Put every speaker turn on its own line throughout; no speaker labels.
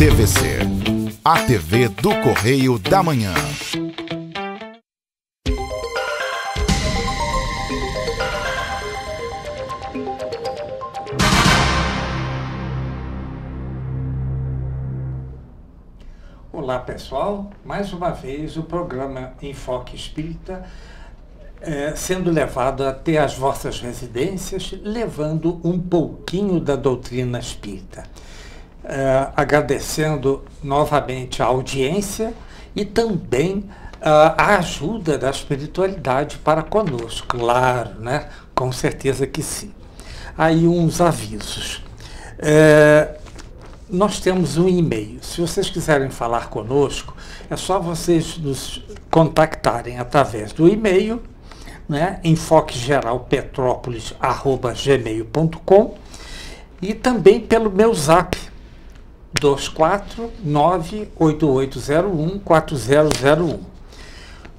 TVC, a TV do Correio da Manhã.
Olá pessoal, mais uma vez o programa Enfoque Espírita sendo levado até as vossas residências, levando um pouquinho da doutrina espírita. Agradecendo novamente a audiência e também a ajuda da espiritualidade para conosco, claro, né? Com certeza que sim. Aí uns avisos. Nós temos um e-mail. Se vocês quiserem falar conosco, é só vocês nos contactarem através do e-mail, né, enfoquegeralpetrópolis@gmail.com, e também pelo meu zap 24988014001.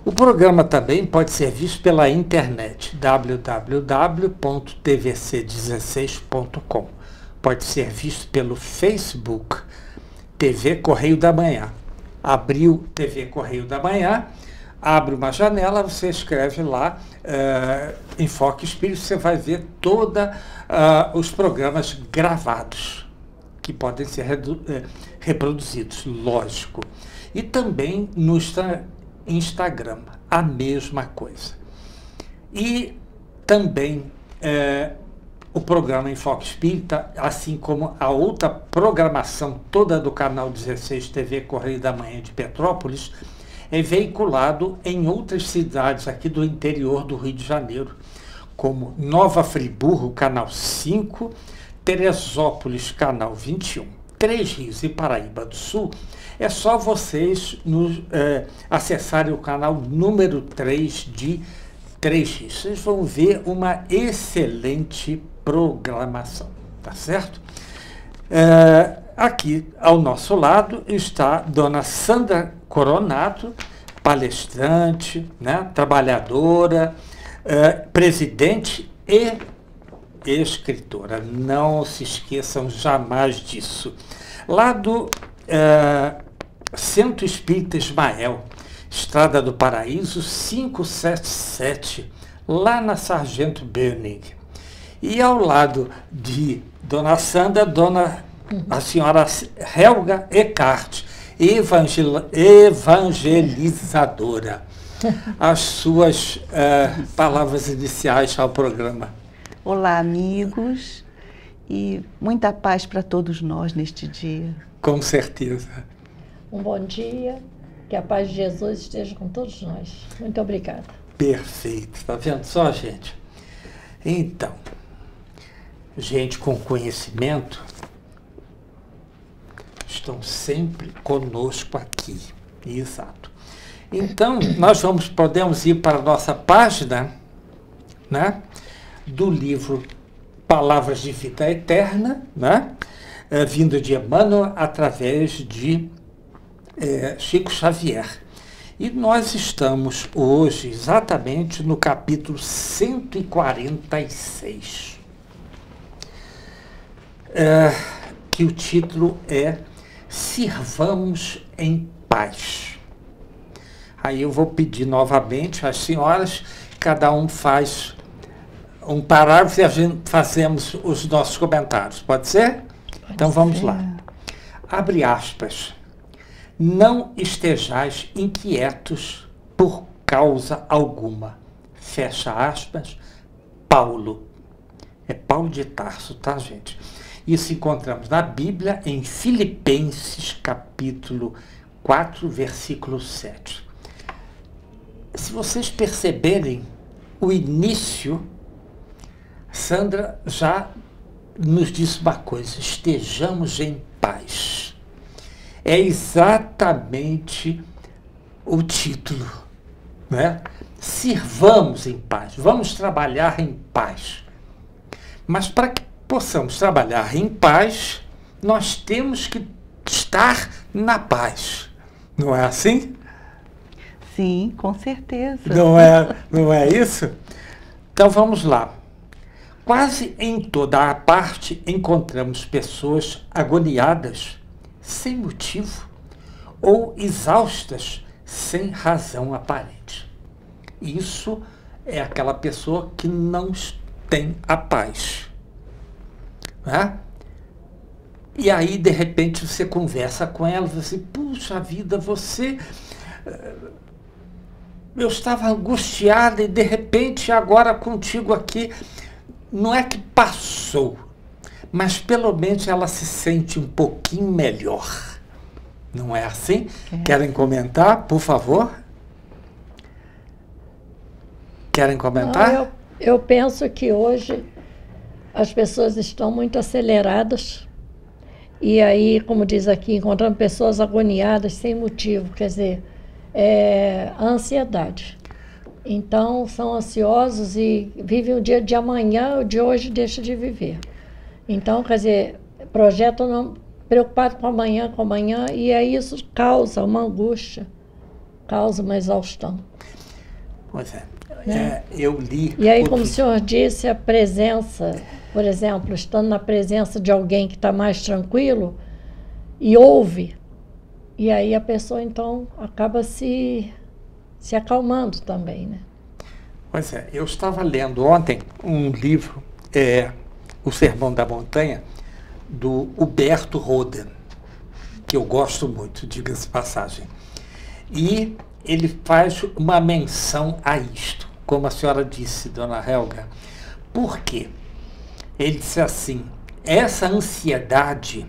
O programa também pode ser visto pela internet www.tvc16.com. Pode ser visto pelo Facebook TV Correio da Manhã. Abriu TV Correio da Manhã, abre uma janela, você escreve lá Enfoque Espírito, você vai ver todos os programas gravados que podem ser reproduzidos, lógico. E também no Instagram, a mesma coisa. E também o programa Enfoque Espírita, assim como a outra programação toda do canal 16 TV Correio da Manhã de Petrópolis, é veiculado em outras cidades aqui do interior do Rio de Janeiro, como Nova Friburgo, canal 5, Teresópolis, canal 21, Três Rios e Paraíba do Sul. É só vocês acessarem o canal número 3 de Três Rios. Vocês vão ver uma excelente programação, tá certo? Aqui ao nosso lado está Dona Sandra Coronato, palestrante, né, trabalhadora, presidente e escritora. Não se esqueçam jamais disso. Lá do Centro Espírita Ismael, Estrada do Paraíso 577, lá na Sargento Berning. E ao lado de Dona Sandra, a senhora Helga Eckart, evangelizadora. As suas palavras iniciais ao programa.
Olá, amigos, e muita paz para todos nós neste dia.
Com certeza.
Um bom dia, que a paz de Jesus esteja com todos nós. Muito obrigada.
Perfeito, tá vendo só, gente? Então, gente com conhecimento estão sempre conosco aqui. Exato. Então, nós podemos ir para a nossa página, né, do livro Palavras de Vida Eterna, né, vindo de Emmanuel através de Chico Xavier. E nós estamos hoje exatamente no capítulo 146, que o título é Sirvamos em Paz. Aí eu vou pedir novamente às senhoras, cada um faz um parágrafo e a gente fazemos os nossos comentários. Pode ser? Então vamos lá. Abre aspas. Não estejais inquietos por causa alguma. Fecha aspas. Paulo. É Paulo de Tarso, tá, gente? Isso encontramos na Bíblia em Filipenses, capítulo 4, versículo 7. Se vocês perceberem o início, Sandra já nos disse uma coisa: estejamos em paz. É exatamente o título, né? Sirvamos em paz, vamos trabalhar em paz. Mas para que possamos trabalhar em paz, nós temos que estar na paz. Não é assim?
Sim, com certeza.
Não é isso? Então vamos lá. Quase em toda a parte encontramos pessoas agoniadas, sem motivo ou exaustas sem razão aparente. Isso é aquela pessoa que não tem a paz. Né? E aí, de repente, você conversa com ela, você, puxa vida, você... Eu estava angustiada e, de repente, agora contigo aqui, não é que passou, mas pelo menos ela se sente um pouquinho melhor. Não é assim? Querem comentar, por favor? Querem comentar?
Não, eu penso que hoje as pessoas estão muito aceleradas e aí, como diz aqui, encontrando pessoas agoniadas sem motivo, quer dizer, a ansiedade. Então, são ansiosos e vivem o dia de amanhã, o de hoje deixa de viver. Então, quer dizer, projetam preocupado com amanhã, e aí isso causa uma angústia, causa uma exaustão.
Pois é. Eu li...
E aí, como o senhor disse, a presença, por exemplo, estando na presença de alguém que está mais tranquilo e ouve, e aí a pessoa, então, acaba se acalmando também, né?
Pois é, eu estava lendo ontem um livro, O Sermão da Montanha, do Huberto Roden, que eu gosto muito, diga-se passagem. E ele faz uma menção a isto, como a senhora disse, dona Helga. Por quê? Ele disse assim, essa ansiedade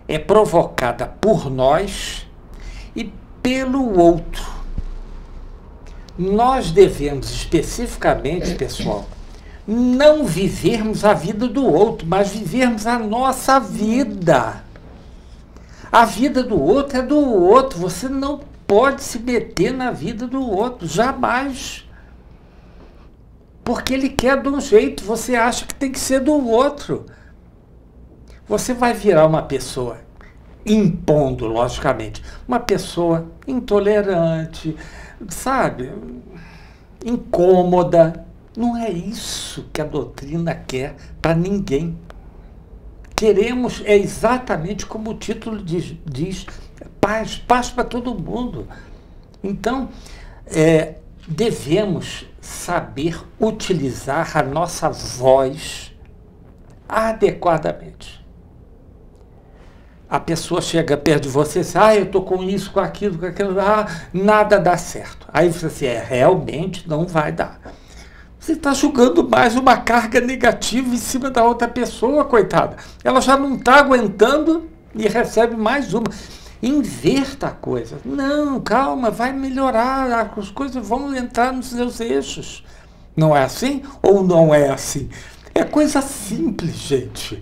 é provocada por nós e pelo outro. Nós devemos especificamente, pessoal, não vivermos a vida do outro, mas vivermos a nossa vida. A vida do outro é do outro. Você não pode se meter na vida do outro, jamais. Porque ele quer de um jeito, você acha que tem que ser do outro. Você vai virar uma pessoa, impondo, logicamente, uma pessoa intolerante, sabe, incômoda. Não é isso que a doutrina quer para ninguém. Queremos, exatamente como o título diz paz, paz para todo mundo. Então, devemos saber utilizar a nossa voz adequadamente. A pessoa chega perto de você e diz, eu estou com isso, com aquilo, nada dá certo. Aí você diz, realmente não vai dar. Você está jogando mais uma carga negativa em cima da outra pessoa, coitada. Ela já não está aguentando e recebe mais uma. Inverta a coisa. Não, calma, vai melhorar, as coisas vão entrar nos seus eixos. Não é assim ou não é assim? É coisa simples, gente,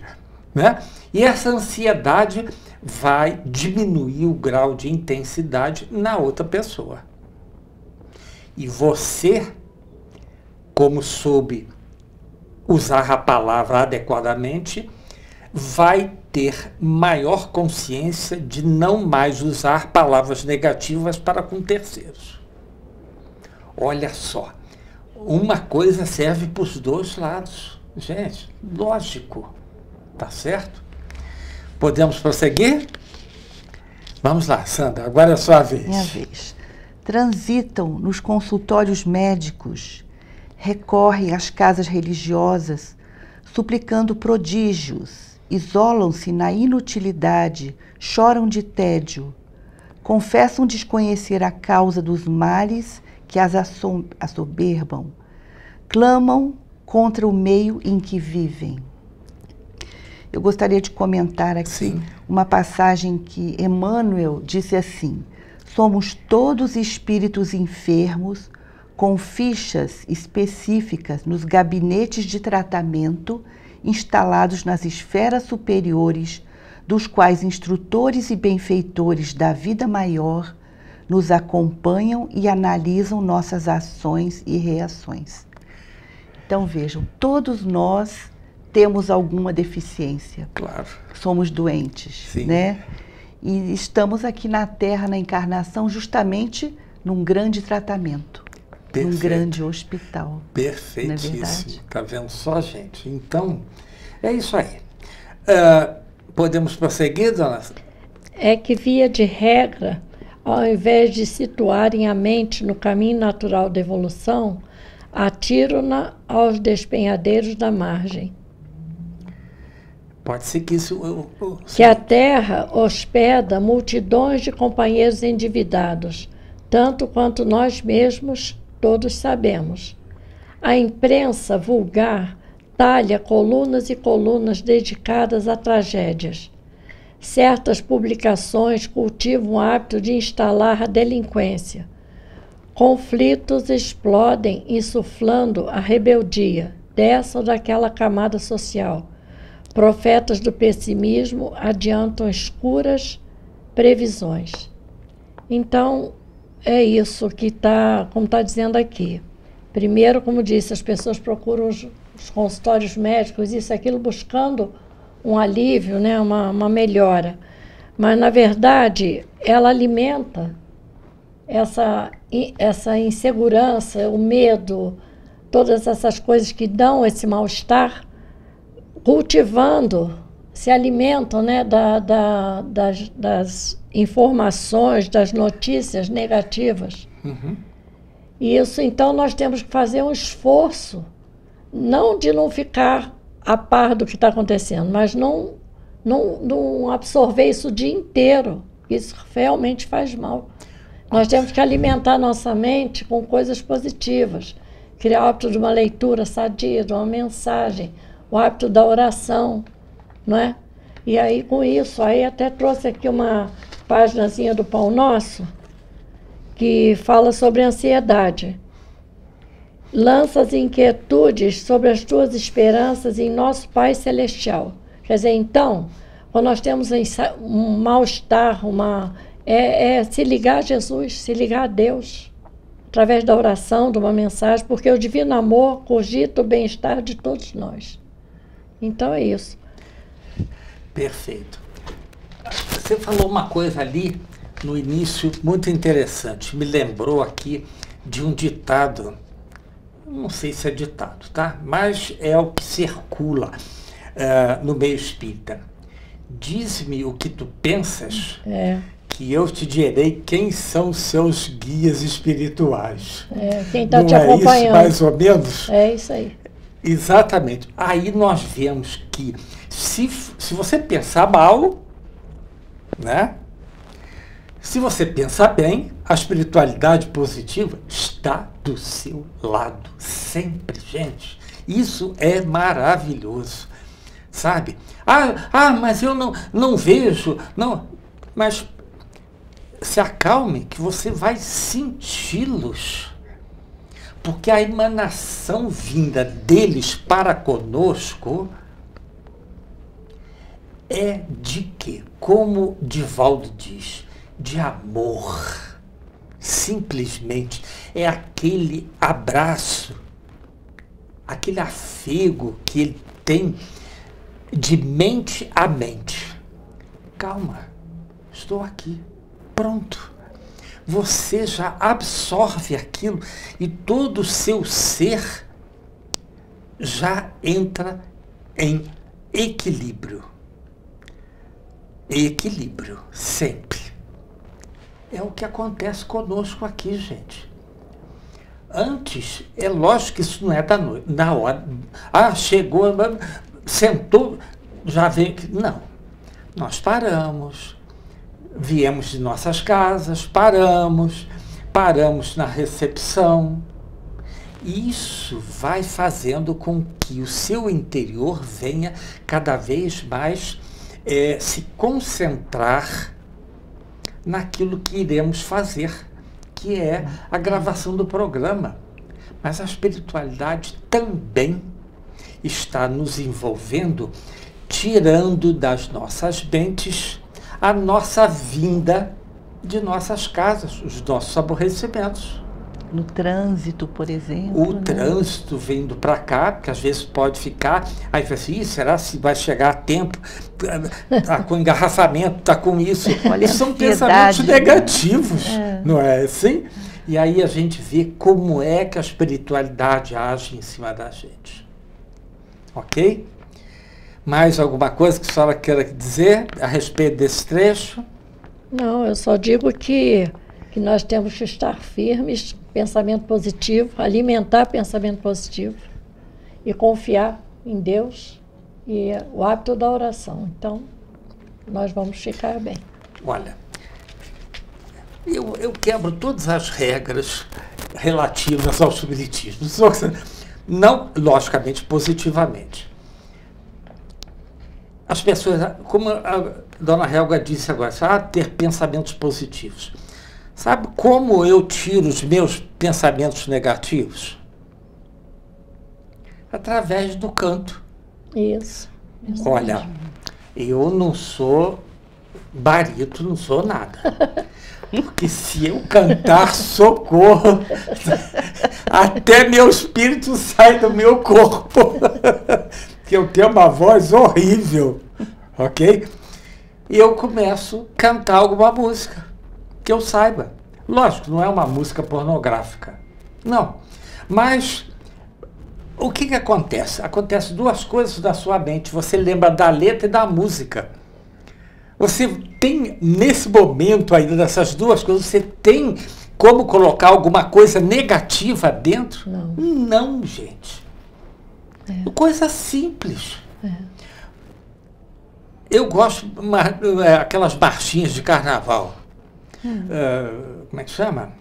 né? E essa ansiedade vai diminuir o grau de intensidade na outra pessoa. E você, como soube usar a palavra adequadamente, vai ter maior consciência de não mais usar palavras negativas para com terceiros. Olha só, uma coisa serve para os dois lados. Gente, lógico, tá certo? Podemos prosseguir? Vamos lá, Sandra, agora é a sua vez.
Minha vez. Transitam nos consultórios médicos, recorrem às casas religiosas, suplicando prodígios, isolam-se na inutilidade, choram de tédio, confessam desconhecer a causa dos males que as assoberbam, clamam contra o meio em que vivem. Eu gostaria de comentar aqui uma passagem que Emmanuel disse assim: somos todos espíritos enfermos com fichas específicas nos gabinetes de tratamento instalados nas esferas superiores, dos quais instrutores e benfeitores da vida maior nos acompanham e analisam nossas ações e reações. Então vejam, todos nós temos alguma deficiência.
Claro.
Somos doentes,
Sim.
né? E estamos aqui na Terra, na encarnação, justamente num grande tratamento. Perfeito. Num grande hospital.
Perfeitíssimo. Está vendo só, gente? Então, é isso aí. Podemos prosseguir, dona?
é que, via de regra, ao invés de situarem a mente no caminho natural da evolução, atiram-na aos despenhadeiros da margem.
Pode ser que isso...
Que a Terra hospeda multidões de companheiros endividados, tanto quanto nós mesmos todos sabemos. A imprensa vulgar talha colunas e colunas dedicadas a tragédias. Certas publicações cultivam o hábito de instalar a delinquência. Conflitos explodem insuflando a rebeldia dessa ou daquela camada social. Profetas do pessimismo adiantam escuras previsões. Então, é isso que está, como está dizendo aqui. Primeiro, como disse, as pessoas procuram os consultórios médicos, isso e aquilo, buscando um alívio, né, uma melhora. Mas, na verdade, ela alimenta essa insegurança, o medo, todas essas coisas que dão esse mal-estar, cultivando, se alimentam, né, das informações, das notícias negativas.
Uhum.
E isso, então, nós temos que fazer um esforço, não de não ficar a par do que está acontecendo, mas não absorver isso o dia inteiro. Isso realmente faz mal. Nós temos que alimentar nossa mente com coisas positivas, criar o hábito de uma leitura sadia, de uma mensagem, o hábito da oração, não é? E aí, com isso, aí até trouxe aqui uma paginazinha do Pão Nosso, que fala sobre ansiedade. Lança as inquietudes sobre as tuas esperanças em nosso Pai Celestial. Quer dizer, então, quando nós temos um mal-estar, se ligar a Jesus, se ligar a Deus, através da oração, de uma mensagem, porque o divino amor cogita o bem-estar de todos nós. Então é isso.
Perfeito. Você falou uma coisa ali no início muito interessante. Me lembrou aqui de um ditado, não sei se é ditado, tá? Mas é o que circula no meio espírita. Diz-me o que tu pensas, que eu te direi quem são os seus guias espirituais.
Quem está te acompanhando.
É isso, mais ou menos?
É isso aí.
Exatamente. Aí nós vemos que se você pensar mal, né? Se você pensar bem, a espiritualidade positiva está do seu lado, sempre, gente. Isso é maravilhoso, sabe? Mas eu não vejo, não. Mas se acalme que você vai senti-los. Porque a emanação vinda deles para conosco é de quê? Como Divaldo diz, de amor. Simplesmente é aquele abraço, aquele afego que ele tem de mente a mente. Calma, estou aqui, pronto. Você já absorve aquilo e todo o seu ser já entra em equilíbrio. Equilíbrio, sempre. É o que acontece conosco aqui, gente. Antes, é lógico que isso não é da noite, na hora. Chegou, sentou, já veio. Não. Nós paramos. Viemos de nossas casas, paramos na recepção. Isso vai fazendo com que o seu interior venha cada vez mais se concentrar naquilo que iremos fazer, que é a gravação do programa. Mas a espiritualidade também está nos envolvendo, tirando das nossas mentes a nossa vinda de nossas casas, os nossos aborrecimentos.
No trânsito, por exemplo.
O trânsito vindo para cá, porque às vezes pode ficar, aí vai assim, será se vai chegar a tempo? Está com engarrafamento, está com isso.
Olha,
são pensamentos negativos, não é assim? E aí a gente vê como é que a espiritualidade age em cima da gente. Ok? Mais alguma coisa que a senhora queira dizer a respeito desse trecho?
Não, eu só digo que nós temos que estar firmes, pensamento positivo, alimentar pensamento positivo e confiar em Deus e o hábito da oração. Então, nós vamos ficar bem.
Olha, eu quebro todas as regras relativas ao espiritismo. Não, logicamente, positivamente. As pessoas, como a dona Helga disse agora, ter pensamentos positivos. Sabe como eu tiro os meus pensamentos negativos? Através do canto.
Isso.
Olha, eu não sou barítono, não sou nada. Porque se eu cantar socorro, até meu espírito sai do meu corpo. Que eu tenho uma voz horrível, ok? E eu começo a cantar alguma música, que eu saiba. Lógico, não é uma música pornográfica, não. Mas o que acontece? Acontece duas coisas na sua mente. Você lembra da letra e da música. Você tem, nesse momento ainda dessas duas coisas, você tem como colocar alguma coisa negativa dentro?
Não.
Não, gente. Coisa simples. Eu gosto aquelas marchinhas de carnaval. Como é que chama?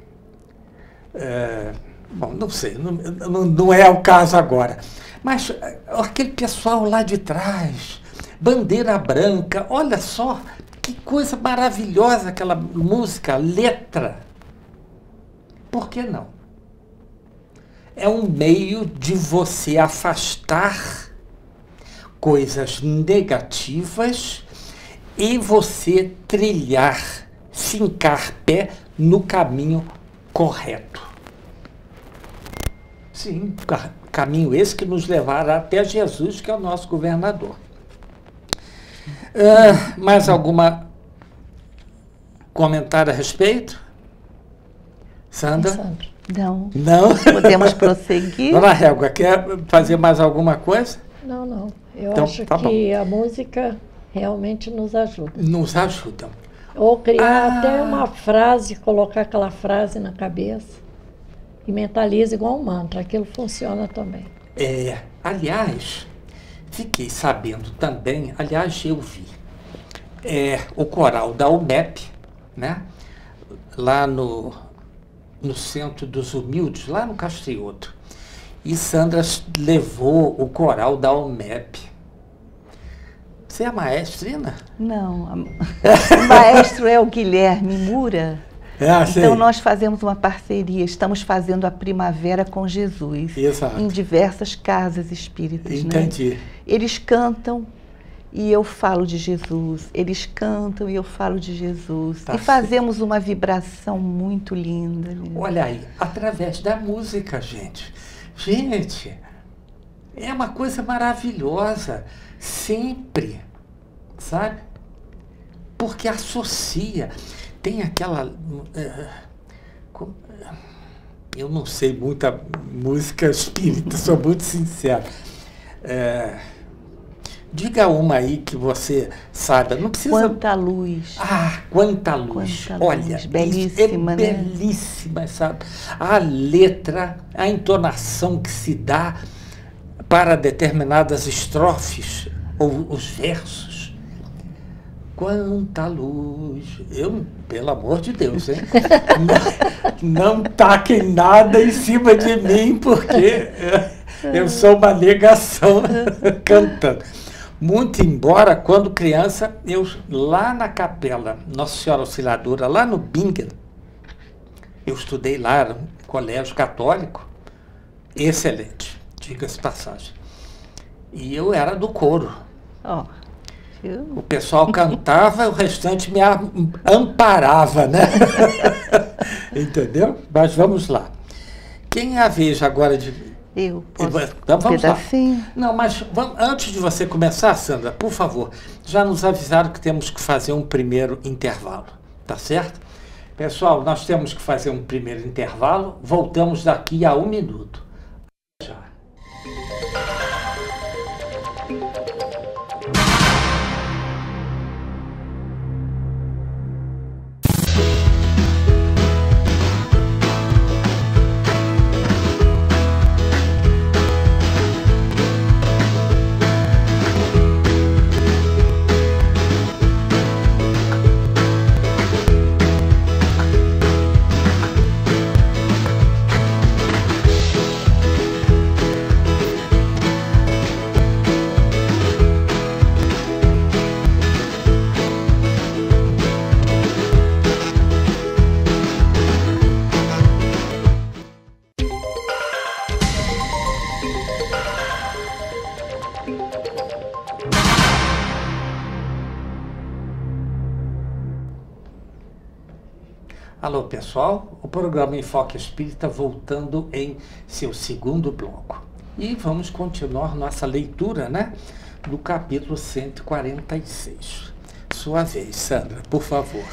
Bom, não sei, não é o caso agora. Mas aquele pessoal lá de trás, bandeira branca, olha só que coisa maravilhosa aquela música, letra. Por que não? É um meio de você afastar coisas negativas e você trilhar, fincar pé no caminho correto. Sim, caminho esse que nos levará até Jesus, que é o nosso governador. Mais alguma comentário a respeito? Sandra?
Não.
Não?
Podemos prosseguir?
Dona Helga, quer fazer mais alguma coisa?
Não. Eu
Então,
acho
tá
que a música realmente nos ajuda.
Nos ajudam.
Ou criar até uma frase, colocar aquela frase na cabeça e mentaliza igual um mantra. Aquilo funciona também.
Aliás, fiquei sabendo também, aliás, eu vi o coral da UMEP, né? Lá no Centro dos Humildes, lá no Castrioto. E Sandra levou o coral da UMEP. Você é maestrina?
Não. O maestro é o Guilherme Mura. Então nós fazemos uma parceria, estamos fazendo a Primavera com Jesus.
Exato.
Em diversas casas espíritas.
Entendi.
Né? Eles cantam e eu falo de Jesus. Eles cantam e eu falo de Jesus.
Tá,
e fazemos uma vibração muito linda.
Olha aí, através da música, gente. Gente, é uma coisa maravilhosa. Sempre, sabe? Porque associa. Tem aquela... eu não sei muita música espírita, sou muito sincero. Diga uma aí que você sabe. Não precisa...
Quanta luz.
Quanta luz.
Quanta
Olha,
luz. Belíssima, né?
Belíssima, sabe? A letra, a entonação que se dá para determinadas estrofes ou os versos. Quanta luz. Eu, pelo amor de Deus, hein? não taquem nada em cima de mim, porque eu sou uma negação cantando. Muito embora, quando criança, eu lá na capela Nossa Senhora Auxiliadora, lá no Bingen, eu estudei lá, era um colégio católico, excelente, diga-se passagem. E eu era do coro. O pessoal cantava, o restante me amparava, né? Entendeu? Mas vamos lá. Quem é a vez agora de...
Eu posso
então, vamos lá.
pedacinho?
Não, mas antes de você começar, Sandra, por favor, já nos avisaram que temos que fazer um primeiro intervalo, tá certo? Pessoal, nós temos que fazer um primeiro intervalo, voltamos daqui a 1 minuto. Já. Alô, pessoal, o programa Enfoque Espírita voltando em seu segundo bloco. E vamos continuar nossa leitura, né, do capítulo 146. Sua vez, Sandra, por favor.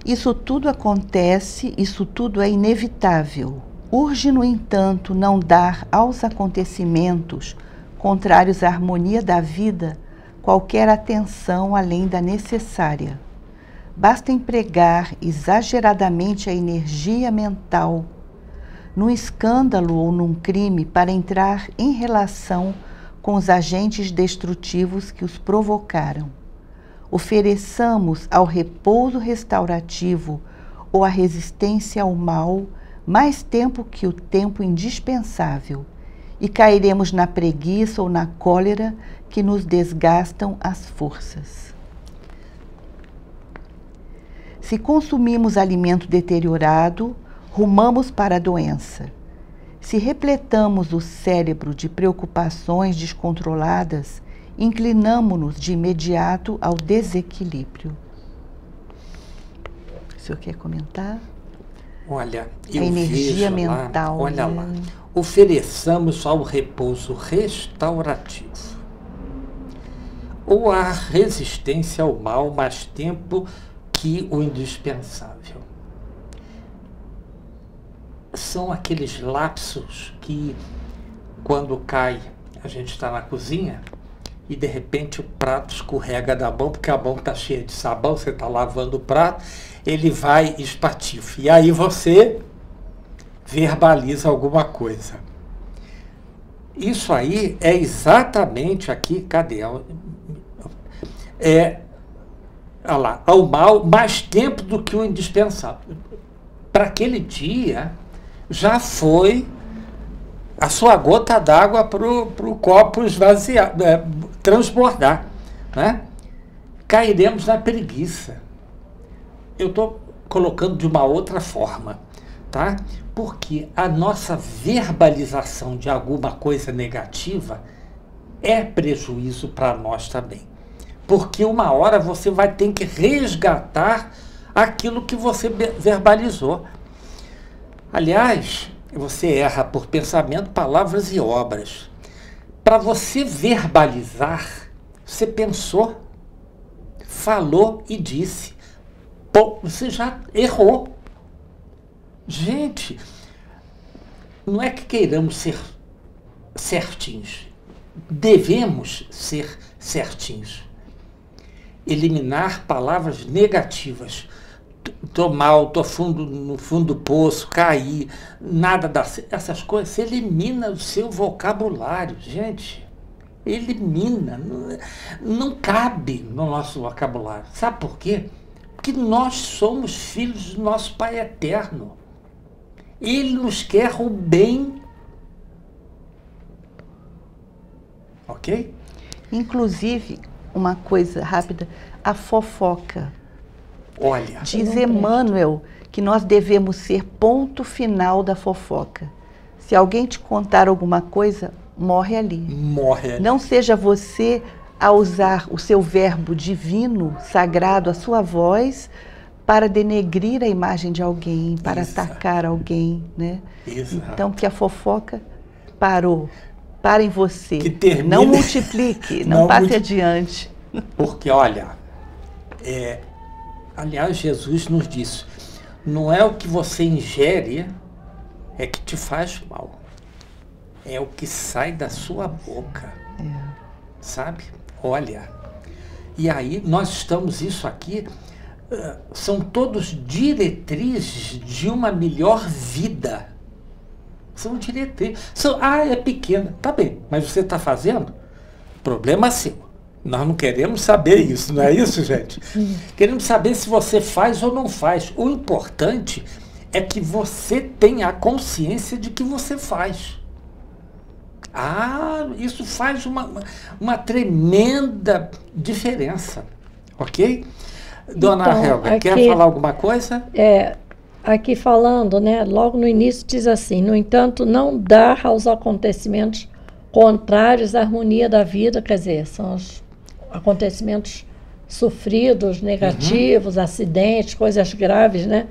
Isso tudo acontece, isso tudo é inevitável. Urge, no entanto, não dar aos acontecimentos contrários à harmonia da vida qualquer atenção além da necessária. Basta empregar exageradamente a energia mental num escândalo ou num crime para entrar em relação com os agentes destrutivos que os provocaram. Ofereçamos ao repouso restaurativo ou à resistência ao mal mais tempo que o tempo indispensável, e cairemos na preguiça ou na cólera que nos desgastam as forças. Se consumimos alimento deteriorado, rumamos para a doença. Se repletamos o cérebro de preocupações descontroladas, inclinamo-nos de imediato ao desequilíbrio. O senhor quer comentar?
Olha,
a energia mental.
Olha lá. Ofereçamos ao repouso restaurativo ou à resistência ao mal mais tempo que o indispensável. São aqueles lapsos que, quando cai, a gente está na cozinha e de repente o prato escorrega da mão, porque a mão está cheia de sabão, você está lavando o prato, ele vai e espatifa. E aí você verbaliza alguma coisa. Isso aí é exatamente aqui, cadê? Olha lá, ao mal mais tempo do que o indispensável. Para aquele dia, já foi a sua gota d'água para o copo esvaziar, transbordar, né? Cairemos na preguiça. Eu estou colocando de uma outra forma, tá? Porque a nossa verbalização de alguma coisa negativa é prejuízo para nós também. Porque uma hora você vai ter que resgatar aquilo que você verbalizou. Aliás, você erra por pensamento, palavras e obras. Para você verbalizar, você pensou, falou e disse. Pô, você já errou. Gente, não é que queiramos ser certinhos. Devemos ser certinhos. Eliminar palavras negativas. Tô mal, tô no fundo do poço, caí, nada dá certo. Essas coisas, você elimina o seu vocabulário, gente. Elimina. Não cabe no nosso vocabulário. Sabe por quê? Porque nós somos filhos do nosso Pai Eterno. Ele nos quer o bem. Ok?
Inclusive, uma coisa rápida, a fofoca.
Olha.
Diz Emmanuel que nós devemos ser ponto final da fofoca. Se alguém te contar alguma coisa, morre ali.
Morre ali.
Não seja você a usar o seu verbo divino, sagrado, a sua voz, para denegrir a imagem de alguém, para atacar alguém, né?
Exato.
Então, que a fofoca parou. Para em você.
Que termine...
Não multiplique, não passe adiante.
Porque, olha, aliás, Jesus nos disse, não é o que você ingere é que te faz mal. É o que sai da sua boca. Sabe? Olha. E aí, nós estamos, isso aqui, são todos diretrizes de uma melhor vida. São diretrizes. É pequena. Tá bem, mas você está fazendo? Problema seu. Nós não queremos saber isso, não é isso, gente? Queremos saber se você faz ou não faz. O importante é que você tenha a consciência de que você faz. Isso faz uma tremenda diferença. Ok? Dona
Então,
Helga,
aqui,
quer falar alguma coisa?
Aqui falando, né, logo no início diz assim, no entanto, não dar aos acontecimentos contrários à harmonia da vida, quer dizer, são os acontecimentos sofridos, negativos, acidentes, coisas graves, né?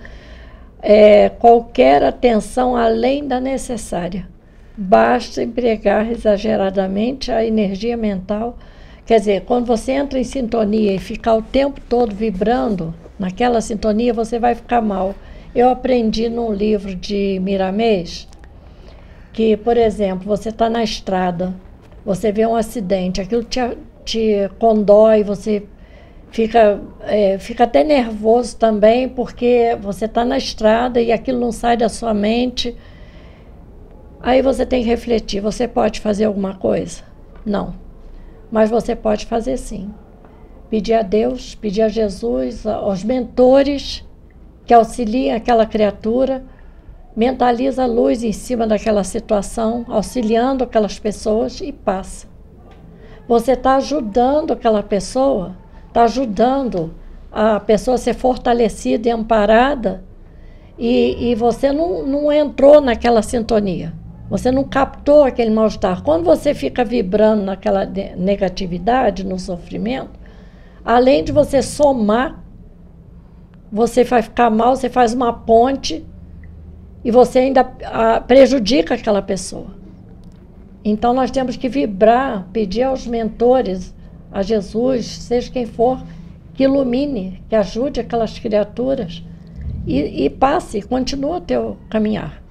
qualquer atenção além da necessária. Basta empregar exageradamente a energia mental. Quer dizer, quando você entra em sintonia e ficar o tempo todo vibrando naquela sintonia, você vai ficar mal. Eu aprendi num livro de Miramês que, por exemplo, você está na estrada, você vê um acidente, aquilo te condói, você fica até nervoso também, porque você está na estrada e aquilo não sai da sua mente. Aí você tem que refletir, você pode fazer alguma coisa? Não. Mas você pode fazer sim. Pedir a Deus, pedir a Jesus, aos mentores que auxiliem aquela criatura, mentaliza a luz em cima daquela situação, auxiliando aquelas pessoas e passa. Você está ajudando aquela pessoa, está ajudando a pessoa a ser fortalecida e amparada, e você não entrou naquela sintonia. Você não captou aquele mal-estar. Quando você fica vibrando naquela negatividade, no sofrimento, além de você somar, você vai ficar mal, você faz uma ponte e você ainda prejudica aquela pessoa. Então nós temos que vibrar, pedir aos mentores, a Jesus, seja quem for, que ilumine, que ajude aquelas criaturas e passe, continua o teu caminhar.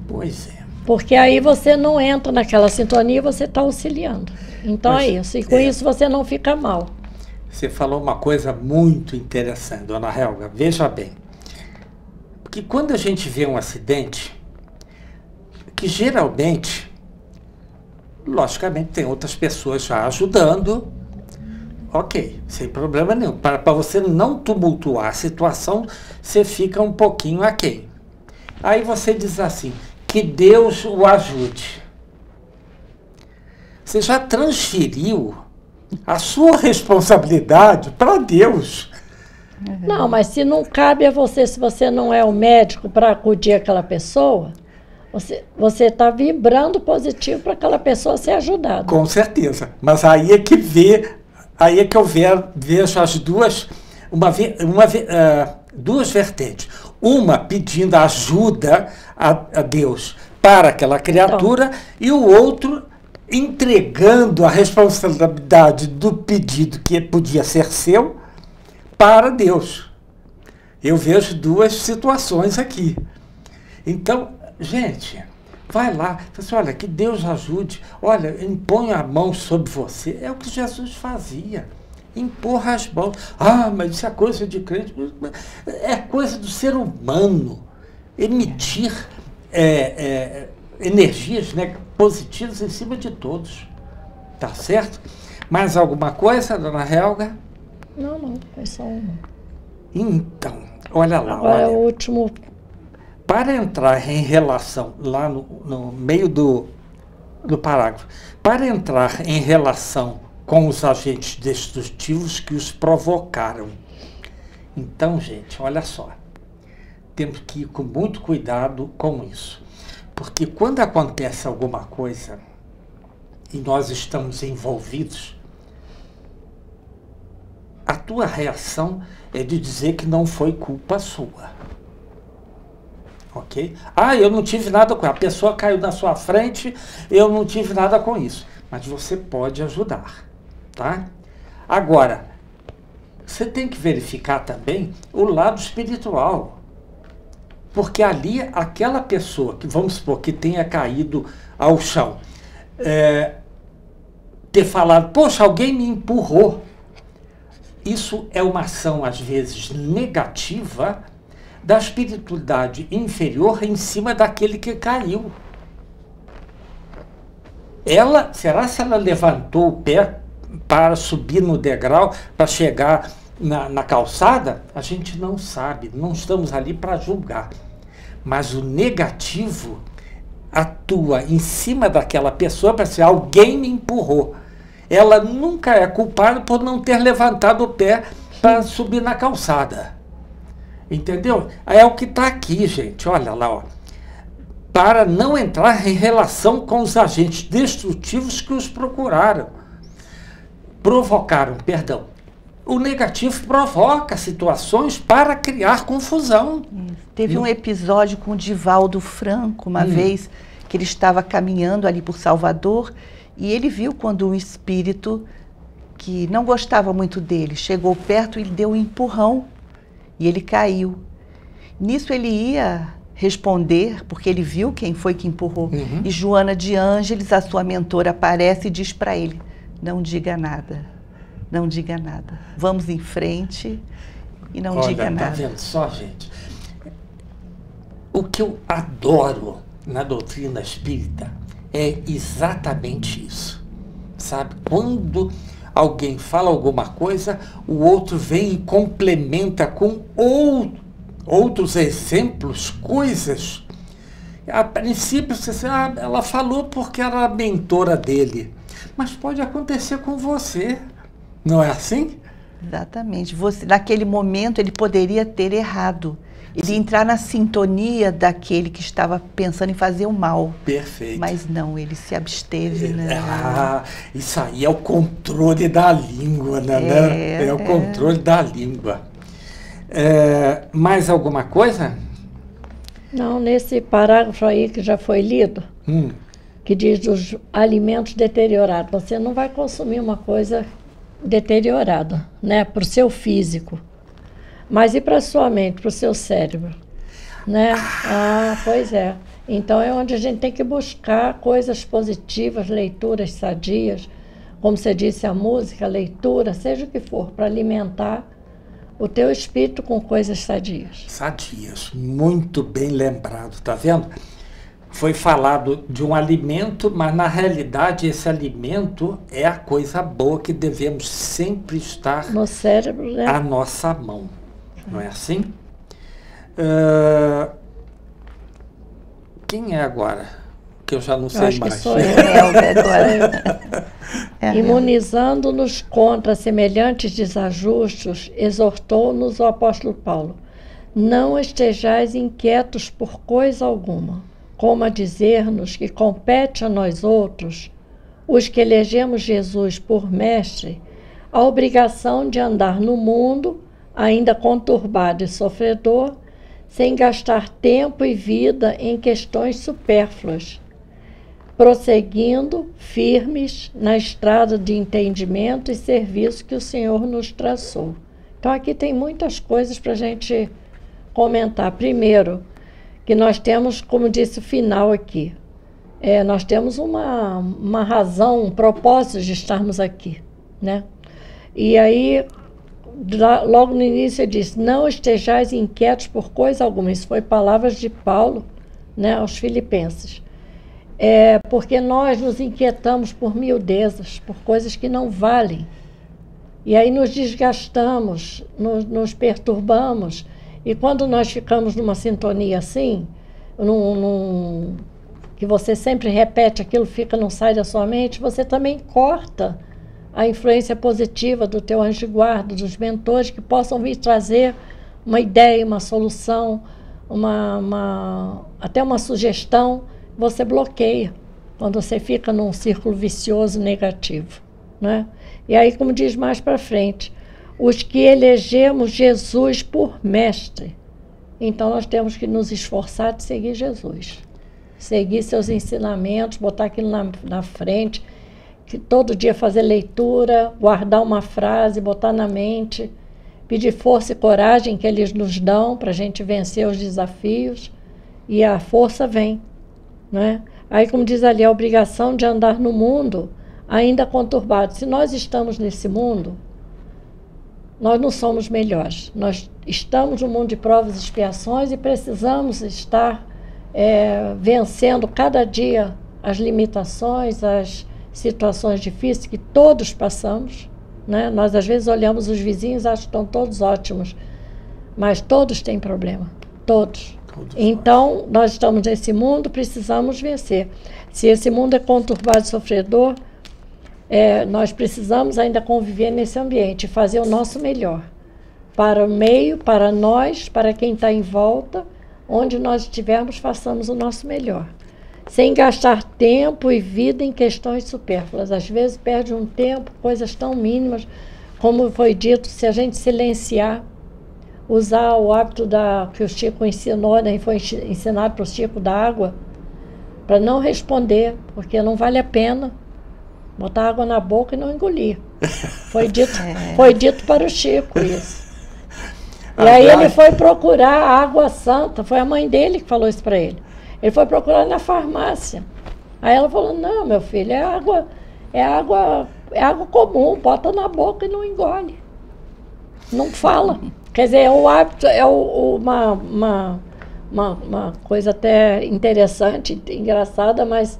Pois é.
Porque aí você não entra naquela sintonia, você está auxiliando. Então é isso. E com isso você não fica mal.
Você falou uma coisa muito interessante, dona Helga. Veja bem. Porque quando a gente vê um acidente, que geralmente, logicamente, tem outras pessoas já ajudando, ok, sem problema nenhum. Para você não tumultuar a situação, você fica um pouquinho aquém. Aí você diz assim, que Deus o ajude. Você já transferiu a sua responsabilidade para Deus.
Não, mas se não cabe a você, se você não é o médico para acudir aquela pessoa, você está vibrando positivo para aquela pessoa ser ajudada.
Com certeza. Mas aí é que eu vejo as duas, duas vertentes. Uma pedindo ajuda a Deus para aquela criatura, e o outro entregando a responsabilidade do pedido que podia ser seu para Deus. Eu vejo duas situações aqui. Então, gente, vai lá, fala assim, olha, que Deus ajude, olha, impõe a mão sobre você. É o que Jesus fazia. Impor as mãos. Ah, mas isso é coisa de crente. É coisa do ser humano. Emitir energias, né, positivas em cima de todos. Tá certo? Mais alguma coisa, dona Helga?
Não, foi só uma.
Então, olha lá.
Agora
olha.
o último.
Para entrar em relação, lá no meio do parágrafo, para entrar em relação com os agentes destrutivos que os provocaram. Então, gente, olha só, temos que ir com muito cuidado com isso. Porque quando acontece alguma coisa e nós estamos envolvidos, a tua reação é de dizer que não foi culpa sua. Ok? Ah, eu não tive nada com ela. A pessoa caiu na sua frente, eu não tive nada com isso. Mas você pode ajudar. Tá? Agora, você tem que verificar também o lado espiritual. Porque ali, aquela pessoa, que vamos supor que tenha caído ao chão, ter falado, poxa, alguém me empurrou. Isso é uma ação, às vezes, negativa da espiritualidade inferior em cima daquele que caiu. Será se ela levantou o pé para subir no degrau, para chegar na calçada? A gente não sabe, não estamos ali para julgar. Mas o negativo atua em cima daquela pessoa para dizer, alguém me empurrou. Ela nunca é culpada por não ter levantado o pé para subir na calçada. Entendeu? É o que está aqui, gente. Olha lá, ó. Para não entrar em relação com os agentes destrutivos que os provocaram, o negativo provoca situações para criar confusão.
Teve um episódio com o Divaldo Franco, uma vez, que ele estava caminhando ali por Salvador, e ele viu quando um espírito que não gostava muito dele chegou perto e deu um empurrão, e ele caiu. Nisso ele ia responder, porque ele viu quem foi que empurrou. E Joana de Ângeles, a sua mentora, aparece e diz para ele: não diga nada, não diga nada. Vamos em frente e não diga nada.
Tá vendo só, gente? O que eu adoro na doutrina espírita é exatamente isso, sabe? Quando alguém fala alguma coisa, o outro vem e complementa com outros exemplos, coisas. A princípio, você diz, ela falou porque era a mentora dele. Mas pode acontecer com você, não é assim?
Exatamente. Naquele momento, ele poderia ter errado. Ele entrar na sintonia daquele que estava pensando em fazer o mal.
Perfeito.
Mas não, ele se absteve, né?
Isso aí é o controle da língua, né? É o controle da língua. Mais alguma coisa?
Não, nesse parágrafo aí que já foi lido, que diz os alimentos deteriorados. Você não vai consumir uma coisa deteriorada, né? Para o seu físico. Mas e para a sua mente, para o seu cérebro? Né? Pois é. Então é onde a gente tem que buscar coisas positivas, leituras sadias, como você disse, a música, a leitura, seja o que for, para alimentar o teu espírito com coisas sadias.
Sadias, muito bem lembrado, tá vendo? Foi falado de um alimento, mas na realidade esse alimento é a coisa boa que devemos sempre estar
no cérebro, né?
À nossa mão. Não é assim? Quem é agora? Que eu já não sei
acho
mais.
Que sou eu. Agora. Imunizando-nos contra semelhantes desajustes, exortou-nos o apóstolo Paulo: não estejais inquietos por coisa alguma, como a dizer-nos que compete a nós outros, os que elegemos Jesus por mestre, a obrigação de andar no mundo ainda conturbado e sofredor, sem gastar tempo e vida em questões supérfluas, prosseguindo firmes na estrada de entendimento e serviço que o Senhor nos traçou. Então aqui tem muitas coisas para a gente comentar. Primeiro, que nós temos, como disse o final aqui, nós temos uma razão, um propósito de estarmos aqui, né? E aí, logo no início ele disse: não estejais inquietos por coisa alguma. Isso foi palavras de Paulo, né, aos Filipenses. Porque nós nos inquietamos por miudezas, por coisas que não valem. E aí nos desgastamos, nos perturbamos. E quando nós ficamos numa sintonia assim, que você sempre repete aquilo, não sai da sua mente, você também corta a influência positiva do teu anjo de guarda, dos mentores que possam vir trazer uma ideia, uma solução, até uma sugestão. Você bloqueia quando você fica num círculo vicioso negativo, né? E aí, como diz mais para frente, os que elegemos Jesus por mestre, então nós temos que nos esforçar de seguir Jesus, seguir seus ensinamentos, botar aquilo na frente, que todo dia fazer leitura, guardar uma frase, botar na mente, pedir força e coragem que eles nos dão para a gente vencer os desafios, e a força vem, né? Aí, como diz ali, a obrigação de andar no mundo ainda conturbado. Se nós estamos nesse mundo, nós não somos melhores. Nós estamos no mundo de provas e expiações e precisamos estar vencendo cada dia as limitações, as situações difíceis que todos passamos, né? Nós às vezes olhamos os vizinhos e achamos que estão todos ótimos, mas todos têm problema, todos. Então, nós estamos nesse mundo, precisamos vencer. Se esse mundo é conturbado e sofredor, nós precisamos ainda conviver nesse ambiente, fazer o nosso melhor. Para o meio, para nós, para quem está em volta, onde nós estivermos, façamos o nosso melhor. Sem gastar tempo e vida em questões supérfluas. Às vezes perde um tempo, coisas tão mínimas, como foi dito, se a gente silenciar, usar o hábito que o Chico ensinou, né, foi ensinado para o Chico da água, para não responder, porque não vale a pena botar água na boca e não engolir. Foi dito para o Chico isso. E aí ele foi procurar água santa, foi a mãe dele que falou isso para ele. Ele foi procurar na farmácia. Aí ela falou, não, meu filho, é água comum, bota na boca e não engole. Não fala. Quer dizer, o hábito é uma coisa até interessante, engraçada, mas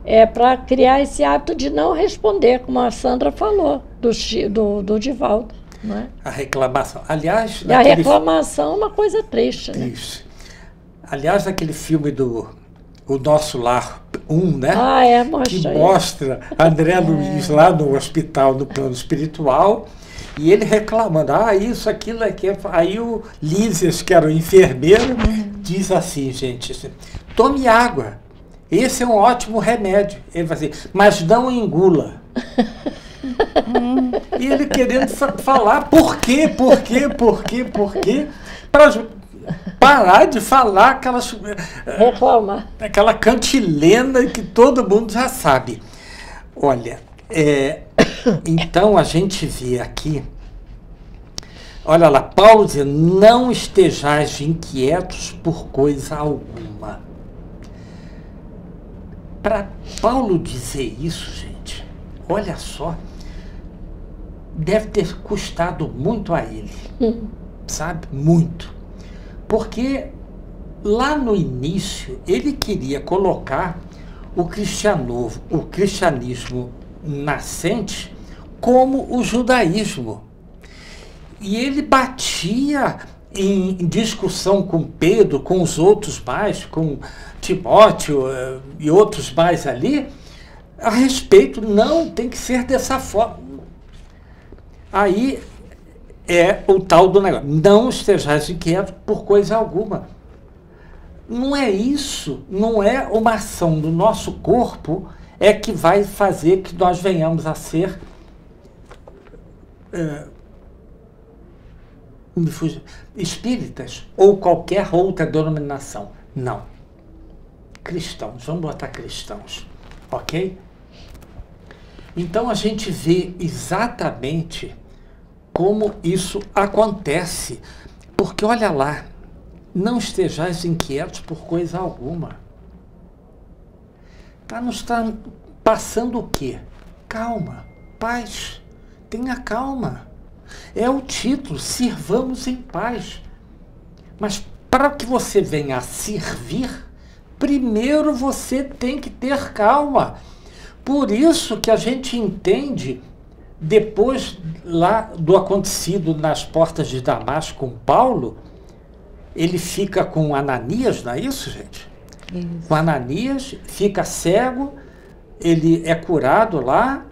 é para criar esse hábito de não responder, como a Sandra falou, do Divaldo. Não é?
A reclamação. Aliás,
e a reclamação é uma coisa triste.
Triste. Né? Aliás, aquele filme O Nosso Lar 1, né?
Mostra
que mostra André Luiz lá no hospital, no plano espiritual, e ele reclamando, isso, aquilo, aquilo. Aí o Lísias, que era o enfermeiro, diz assim, gente, tome água, esse é um ótimo remédio. Ele vai dizer, mas não engula. E ele querendo falar por quê, para parar de falar
reclamar.
Aquela cantilena que todo mundo já sabe. Olha, então a gente vê aqui, olha lá, Paulo diz, não estejais inquietos por coisa alguma. Para Paulo dizer isso, gente, olha só, deve ter custado muito a ele, sabe? Muito. Porque lá no início ele queria colocar o cristianismo nascente como o judaísmo. E ele batia em discussão com Pedro, com os outros pais, com Timóteo e outros mais ali, a respeito, não, tem que ser dessa forma. Aí é o tal do negócio, não estejais inquietos por coisa alguma. Não é isso, não é uma ação do nosso corpo que vai fazer que nós venhamos a ser espíritas ou qualquer outra denominação. Não. Cristãos, vamos botar cristãos, ok? Então a gente vê exatamente como isso acontece, porque olha lá, não estejais inquietos por coisa alguma. Nos está passando o quê? Calma, paz, tenha calma. É o título, sirvamos em paz. Mas para que você venha a servir, primeiro você tem que ter calma. Por isso que a gente entende, depois lá do acontecido nas portas de Damasco com Paulo, ele fica com Ananias, não é isso, gente?
Isso.
Com Ananias, fica cego, ele é curado lá,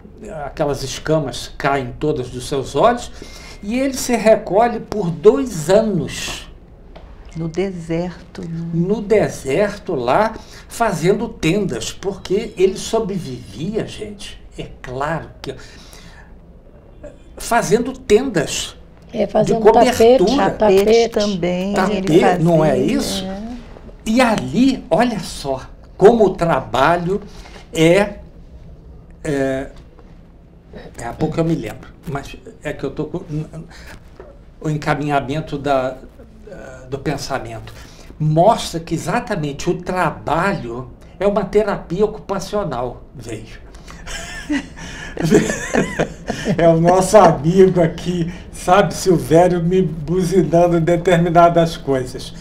aquelas escamas caem todas dos seus olhos, e ele se recolhe por 2 anos.
No deserto.
No deserto lá, fazendo tendas, porque ele sobrevivia, gente, é claro que... fazendo tendas
fazendo
de cobertura.
Tapete também.
Tapete, não é isso? E ali, olha só, como o trabalho há pouco eu me lembro, mas é que eu estou com o encaminhamento do pensamento. Mostra que exatamente o trabalho é uma terapia ocupacional, vejo. É o nosso amigo aqui, sabe, Silvério, me buzinando determinadas coisas.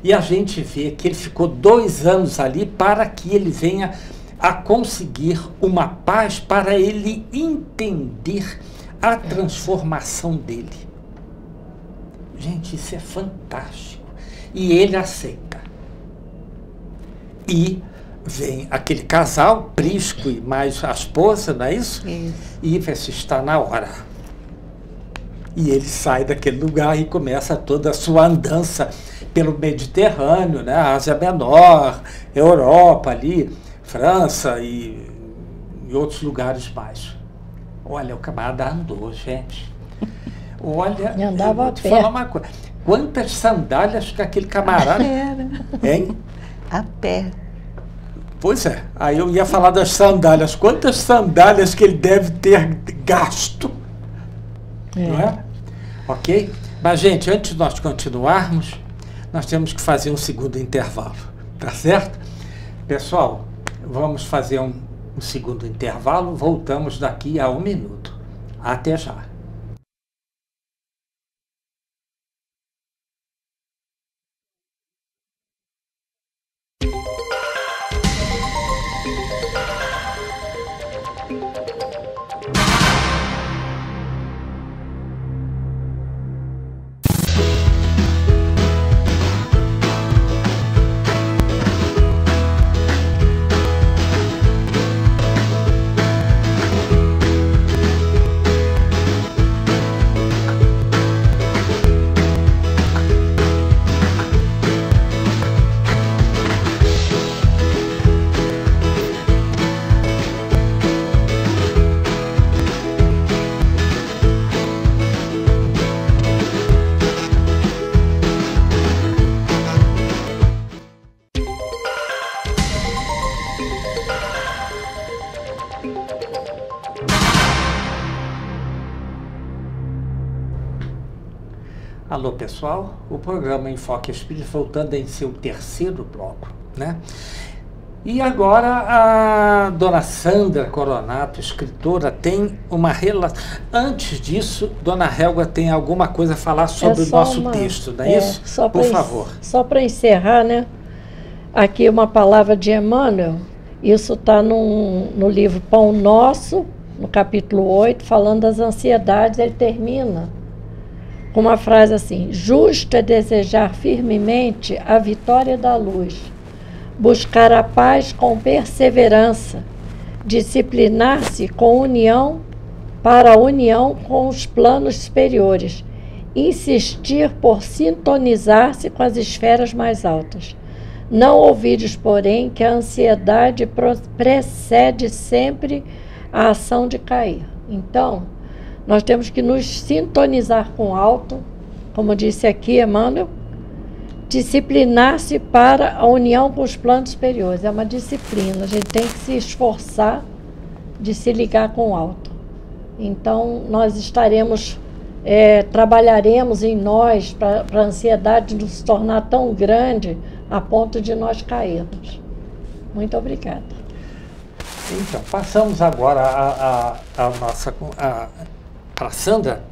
E a gente vê que ele ficou 2 anos ali para que ele venha a conseguir uma paz, para ele entender a transformação dele. Gente, isso é fantástico. E ele aceita. E vem aquele casal, Prisco e mais a esposa, não é isso?
Isso.
E vê se está na hora. E ele sai daquele lugar e começa toda a sua andança pelo Mediterrâneo, né? Ásia Menor, Europa ali, França e outros lugares mais. Olha, o camarada andou, gente. Olha,
E andava
eu vou
a
te
pé.
falar uma coisa. Quantas sandálias que aquele camarada... Hein?
A pé.
Pois é. Aí eu ia falar das sandálias. Quantas sandálias que ele deve ter gasto? Não é? Ok? Mas, gente, antes de nós continuarmos, nós temos que fazer um segundo intervalo. Tá certo? Pessoal, vamos fazer um segundo intervalo. Voltamos daqui a 1 minuto. Até já. Alô, pessoal, o programa Enfoque Espírita voltando em seu terceiro bloco, né? E agora a dona Sandra Coronato, escritora, tem uma relação... Antes disso, dona Helga tem alguma coisa a falar sobre o nosso texto, não é isso? Por favor.
Só para encerrar, né? Aqui uma palavra de Emmanuel, isso está no livro Pão Nosso, no capítulo 8, falando das ansiedades, ele termina com uma frase assim: justo é desejar firmemente a vitória da luz, buscar a paz com perseverança, disciplinar-se com união para a união com os planos superiores, insistir por sintonizar-se com as esferas mais altas. Não ouvires, porém, que a ansiedade precede sempre a ação de cair. Então, nós temos que nos sintonizar com o alto, como disse aqui Emmanuel, disciplinar-se para a união com os planos superiores. É uma disciplina, a gente tem que se esforçar de se ligar com o alto. Então, nós estaremos, trabalharemos em nós para a ansiedade não se tornar tão grande a ponto de nós cairmos. Muito obrigada.
Então, passamos agora a nossa... para a Sandra,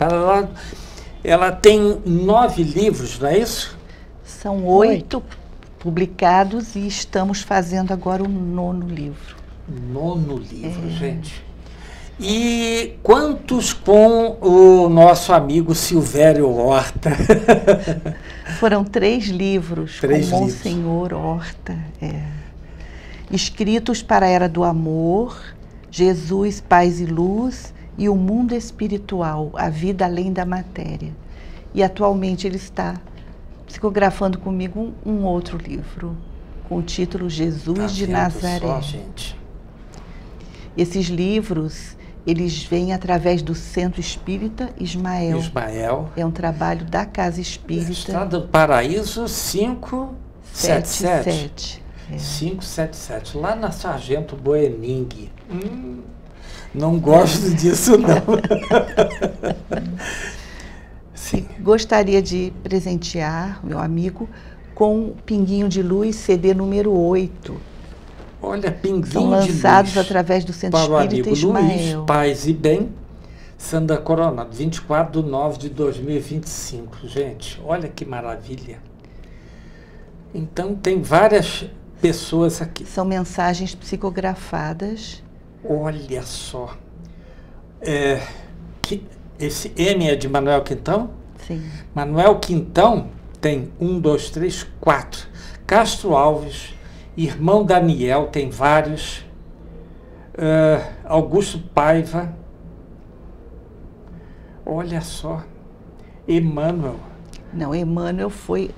ela tem 9 livros, não é isso?
São 8 publicados e estamos fazendo agora o 9º livro.
9º livro, gente. E quantos com o nosso amigo Silvério Horta?
Foram 3 livros com Monsenhor Horta. Escritos para a Era do Amor, Jesus, Paz e Luz e o Mundo Espiritual, a Vida Além da Matéria. E atualmente ele está psicografando comigo um outro livro, com o título Jesus de Nazaré.
Só, gente.
Esses livros, eles vêm através do Centro Espírita Ismael. É um trabalho da Casa Espírita.
Estrada do Paraíso 577. 577, lá na Sargento Boening. Não gosto disso, não. Sim.
Gostaria de presentear meu amigo com Pinguinho de Luz, CD número 8.
Olha, Pinguinho de Luz.
São lançados através do Centro Espírita Ismael.
Luiz, Paz e Bem, Sandra Coronado, 24/9/2025. Gente, olha que maravilha. Então, tem várias pessoas aqui.
São mensagens psicografadas.
Olha só. Esse M é de Manuel Quintão?
Sim.
Manuel Quintão tem 1, 2, 3, 4. Castro Alves, irmão Daniel, tem vários. Augusto Paiva. Olha só. Emmanuel.
Não, Emmanuel foi...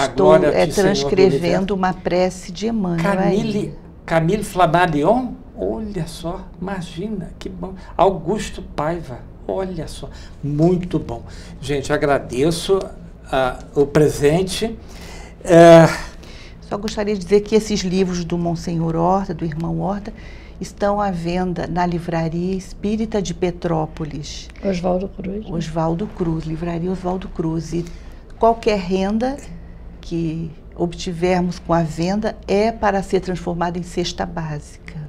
Estou
transcrevendo uma prece de Emmanuel.
Camille Flammarion? Olha só, imagina, que bom. Augusto Paiva, Olha só, muito bom. Gente, agradeço o presente.
Só gostaria de dizer que esses livros do Monsenhor Horta, do irmão Horta, estão à venda na Livraria Espírita de Petrópolis.
Oswaldo Cruz. Né?
Oswaldo Cruz, Livraria Oswaldo Cruz. E qualquer renda que obtivermos com a venda é para ser transformada em cesta básica,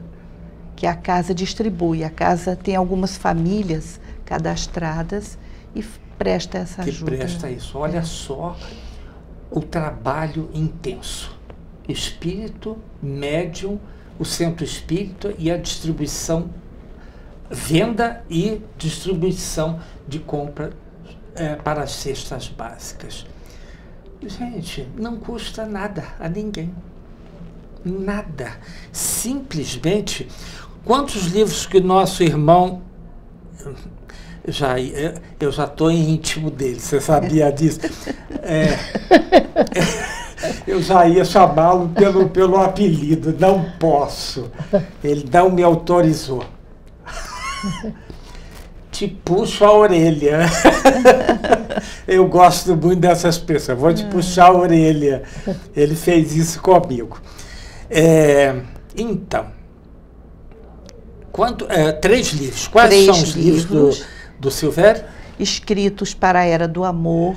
que a casa distribui. A casa tem algumas famílias cadastradas e presta essa ajuda.
Que presta isso. Olha só o trabalho intenso. Espírito, médium, o centro espírita e a distribuição, venda e distribuição de compra para as cestas básicas. Gente, não custa nada a ninguém. Nada. Simplesmente, quantos livros que nosso irmão... eu já estou íntimo dele, você sabia disso? Eu já ia chamá-lo pelo apelido, não posso. Ele não me autorizou. Te puxo a orelha. Eu gosto muito dessas pessoas, vou te puxar a orelha. Ele fez isso comigo. Então, 3 livros. Quais são os livros do Silvério?
Escritos para a Era do Amor,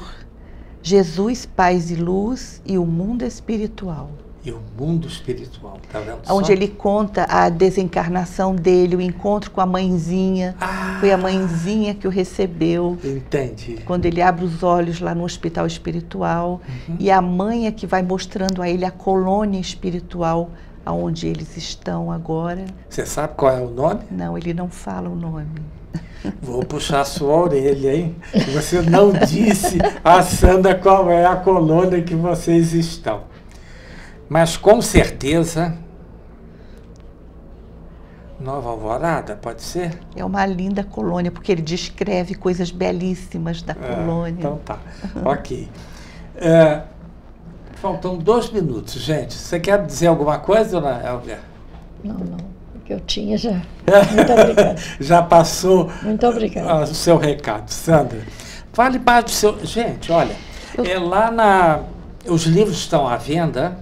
Jesus, Paz e Luz e o Mundo Espiritual.
E o Mundo Espiritual, tá vendo?
Onde ele conta a desencarnação dele, o encontro com a mãezinha. Foi a mãezinha que o recebeu.
Entendi.
Quando ele abre os olhos lá no hospital espiritual. E a mãe é que vai mostrando a ele a colônia espiritual aonde eles estão agora.
Você sabe qual é o nome?
Não, ele não fala o nome.
Vou puxar a sua orelha, hein? Você não disse a Sandra qual é a colônia que vocês estão. Mas com certeza, Nova Alvorada, pode ser?
É uma linda colônia, porque ele descreve coisas belíssimas da colônia.
Então tá, ok. Faltam 2 minutos, gente. Você quer dizer alguma coisa, dona Elvia?
Não. O que eu tinha já. Muito obrigada.
Já passou.
Muito obrigada.
O seu recado. Sandra, fale mais do seu... Gente, olha, os livros estão à venda,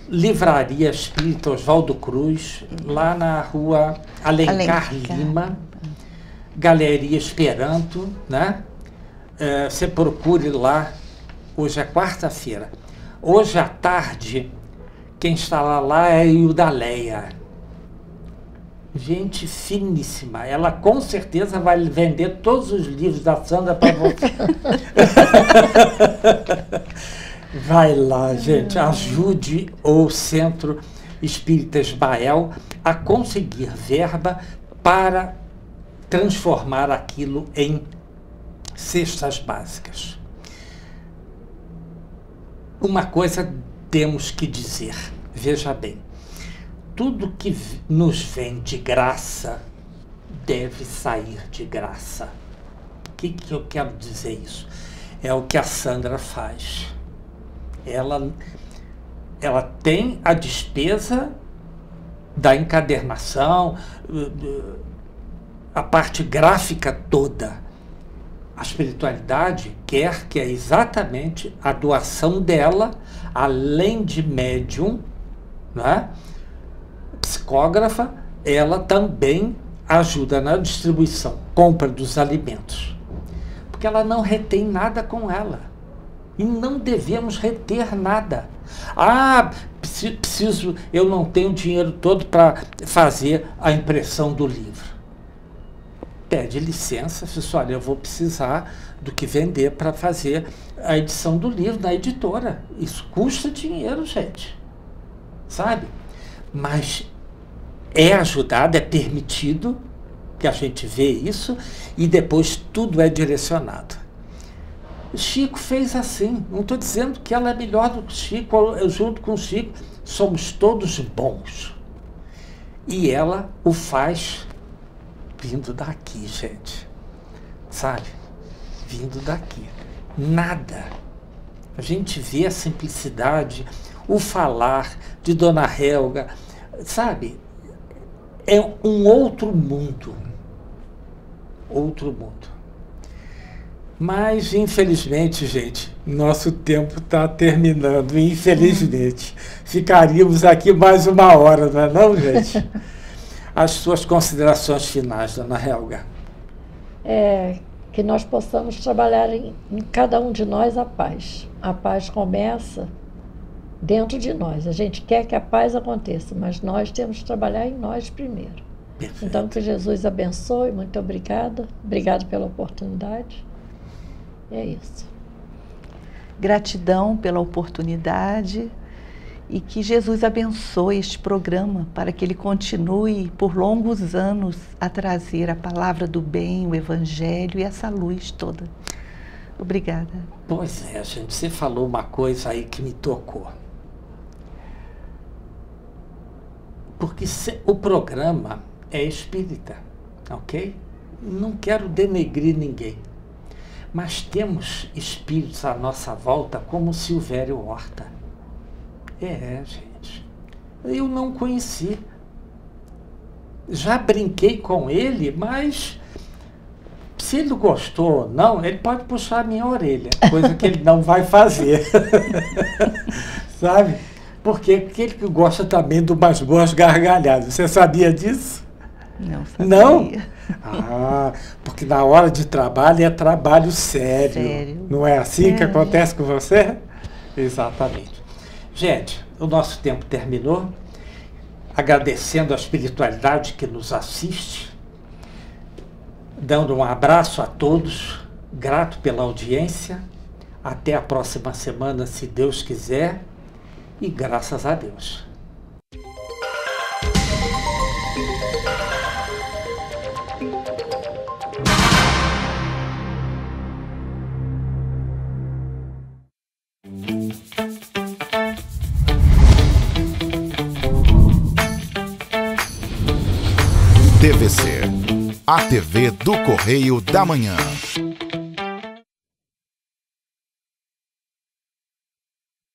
Livraria Espírita Oswaldo Cruz, lá na rua Alencar Lima, Galeria Esperanto, né? Você procure lá, hoje é quarta-feira. Hoje à tarde, quem está lá é a Ildaleia. Gente finíssima. Ela com certeza vai vender todos os livros da Sandra para você. Vai lá, gente. Ajude o Centro Espírita Ismael a conseguir verba para transformar aquilo em cestas básicas. Uma coisa temos que dizer. Veja bem. Tudo que nos vem de graça deve sair de graça. O que eu quero dizer isso? É o que a Sandra faz. Ela tem a despesa da encadernação, a parte gráfica toda. A espiritualidade quer que é exatamente a doação dela, além de médium, né? Psicógrafa, ela também ajuda na distribuição, compra dos alimentos. Porque ela não retém nada com ela. E não devemos reter nada. Eu não tenho dinheiro todo para fazer a impressão do livro. Pede licença, olha, eu vou precisar do que vender para fazer a edição do livro na editora. Isso custa dinheiro, gente. Sabe? Mas é ajudado, é permitido que a gente vê isso e depois tudo é direcionado. Chico fez assim. Não estou dizendo que ela é melhor do que Chico. Eu, junto com o Chico, somos todos bons. E ela o faz vindo daqui, gente. Sabe? Vindo daqui. Nada. A gente vê a simplicidade, o falar de Dona Helga. Sabe? É um outro mundo. outro mundo. Mas, infelizmente, gente, nosso tempo está terminando, infelizmente. Ficaríamos aqui mais uma hora, não é não, gente? As suas considerações finais, dona Helga.
Que nós possamos trabalhar em cada um de nós a paz. A paz começa dentro de nós. A gente quer que a paz aconteça, mas nós temos que trabalhar em nós primeiro.
Perfeito.
Então, que Jesus abençoe. Muito obrigada. Obrigada pela oportunidade. É isso.
Gratidão pela oportunidade e que Jesus abençoe este programa para que ele continue por longos anos a trazer a palavra do bem, o evangelho e essa luz toda. Obrigada.
Pois é, gente, você falou uma coisa aí que me tocou. Porque o programa é espírita, ok? Não quero denegrir ninguém. Mas temos espíritos à nossa volta como o Silvério Horta. Gente. Eu não conheci. Já brinquei com ele, mas se ele gostou ou não, ele pode puxar a minha orelha, coisa que ele não vai fazer. Sabe? Porque aquele que gosta também de umas boas gargalhadas. Você sabia disso?
Não sabia.
Não? Porque na hora de trabalho é trabalho sério. Não é assim que acontece com você? Exatamente. Gente, o nosso tempo terminou. Agradecendo a espiritualidade que nos assiste. Dando um abraço a todos. Grato pela audiência. Até a próxima semana, se Deus quiser. E graças a Deus.
TVC, a TV do Correio da Manhã.